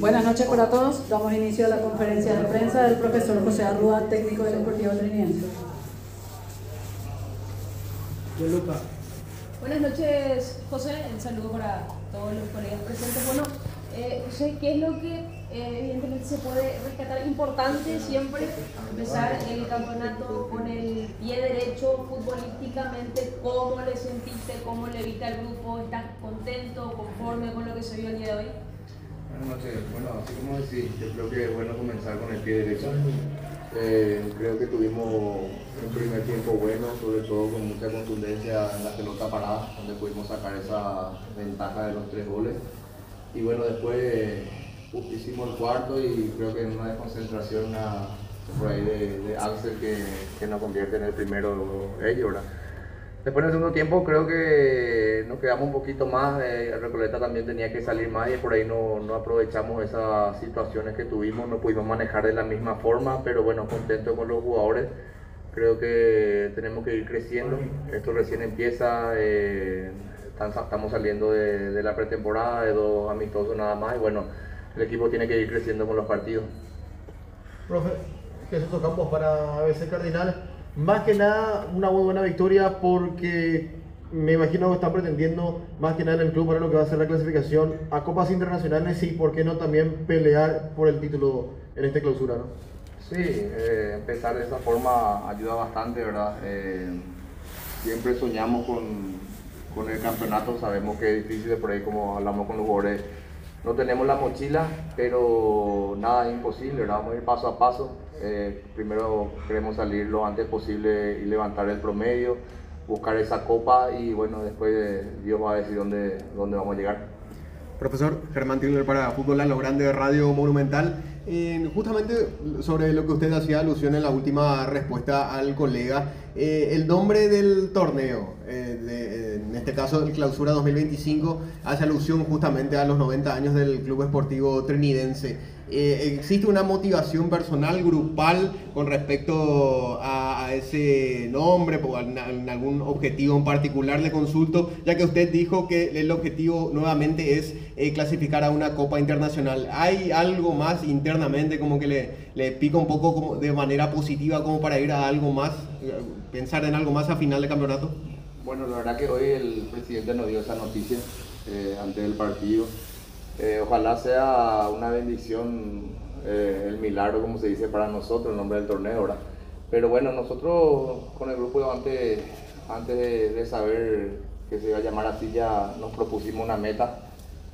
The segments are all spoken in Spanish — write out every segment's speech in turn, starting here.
Buenas noches para todos. Damos inicio a la conferencia de prensa del profesor José Arrúa, técnico del Deportivo Trinidense. Buenas noches, José. Un saludo para todos los colegas presentes. Bueno, José, ¿qué es lo que evidentemente se puede rescatar? Importante siempre empezar el campeonato con el pie derecho futbolísticamente. ¿Cómo le sentiste? ¿Cómo le viste al grupo? ¿Estás contento, conforme con lo que se vio el día de hoy? Buenas noches. Bueno, así como decís, yo creo que es bueno comenzar con el pie derecho. Creo que tuvimos un primer tiempo bueno, sobre todo con mucha contundencia en la pelota parada, donde pudimos sacar esa ventaja de los 3 goles. Y bueno, después hicimos el cuarto y creo que en una desconcentración por ahí de Axel que nos convierte en el primero ellos, ¿verdad? Después en el segundo tiempo creo que nos quedamos un poquito más, Recoleta también tenía que salir más y por ahí no aprovechamos esas situaciones que tuvimos, no pudimos manejar de la misma forma, pero bueno, contento con los jugadores. Creo que tenemos que ir creciendo, esto recién empieza, estamos saliendo de la pretemporada, de 2 amistosos nada más y bueno, el equipo tiene que ir creciendo con los partidos. Profe, Jesús Ocampos para ABC Cardinal. Más que nada, una muy buena victoria porque me imagino que están pretendiendo más que nada en el club para lo que va a ser la clasificación a Copas Internacionales y por qué no también pelear por el título en esta clausura, ¿no? Sí, empezar de esa forma ayuda bastante, ¿verdad? Siempre soñamos con el campeonato, sabemos que es difícil, por ahí como hablamos con los jugadores, no tenemos la mochila, pero nada es imposible, ¿verdad? Vamos a ir paso a paso. Primero queremos salir lo antes posible y levantar el promedio, buscar esa copa y bueno, después Dios va a decir dónde vamos a llegar. Profesor Germán Tilner para Fútbol a lo Grande de Radio Monumental. Justamente sobre lo que usted hacía alusión en la última respuesta al colega, el nombre del torneo, en este caso el Clausura 2025, hace alusión justamente a los 90 años del Club Esportivo Trinidense. ¿Existe una motivación personal, grupal, con respecto a ese nombre, o en algún objetivo en particular? Le consulto, ya que usted dijo que el objetivo nuevamente es clasificar a una Copa Internacional. ¿Hay algo más internamente como que le pica un poco como de manera positiva como para ir a algo más, pensar en algo más a final de campeonato? Bueno, la verdad que hoy el presidente nos dio esa noticia antes del partido. Ojalá sea una bendición, el milagro, como se dice para nosotros, el nombre del torneo, ¿verdad? Pero bueno, nosotros con el grupo antes de saber que se iba a llamar así, ya nos propusimos una meta,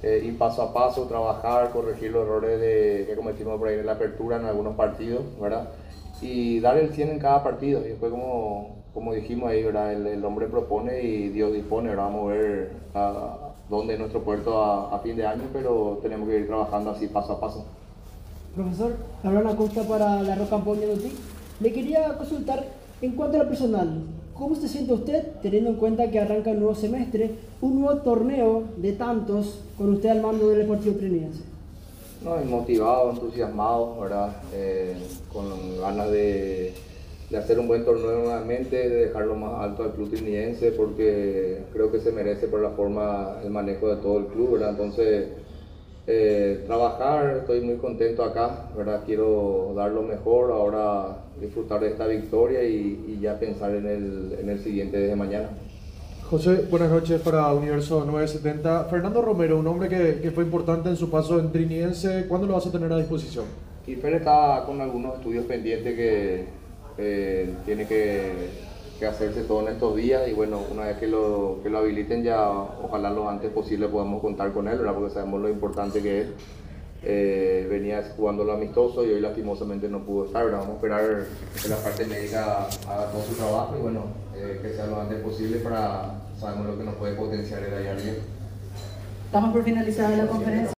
ir paso a paso, trabajar, corregir los errores que cometimos por ahí en la apertura en algunos partidos, ¿verdad? Y dar el 100 en cada partido. Y después, como dijimos ahí, ¿verdad? El hombre propone y Dios dispone, ¿verdad? Vamos a ver dónde es nuestro puerto a fin de año, pero tenemos que ir trabajando así paso a paso. Profesor, Abraham Acosta para la Roca Campo Ñandutí. Le quería consultar, en cuanto a lo personal, ¿cómo se siente usted teniendo en cuenta que arranca el nuevo semestre, un nuevo torneo de tantos, con usted al mando del Deportivo Trinidense? No, motivado, entusiasmado, ¿verdad? Con ganas de hacer un buen torneo nuevamente, de dejarlo más alto al club trinidense, porque creo que se merece por la forma, el manejo de todo el club, ¿verdad? Entonces, trabajar, estoy muy contento acá, ¿verdad? Quiero dar lo mejor, ahora disfrutar de esta victoria y ya pensar en el siguiente desde mañana. José, buenas noches para Universo 970. Fernando Romero, un hombre que fue importante en su paso en Trinidense, ¿cuándo lo vas a tener a disposición? Y Fer está con algunos estudios pendientes que tiene que hacerse todo en estos días y bueno, una vez que lo habiliten ya ojalá lo antes posible podamos contar con él, ¿verdad? Porque sabemos lo importante que es. Venía jugando lo amistoso y hoy lastimosamente no pudo estar, ¿verdad? Vamos a esperar que la parte médica haga todo su trabajo y bueno, que sea lo antes posible para sabemos lo que nos puede potenciar el ahí arriba. Estamos por finalizar la conferencia.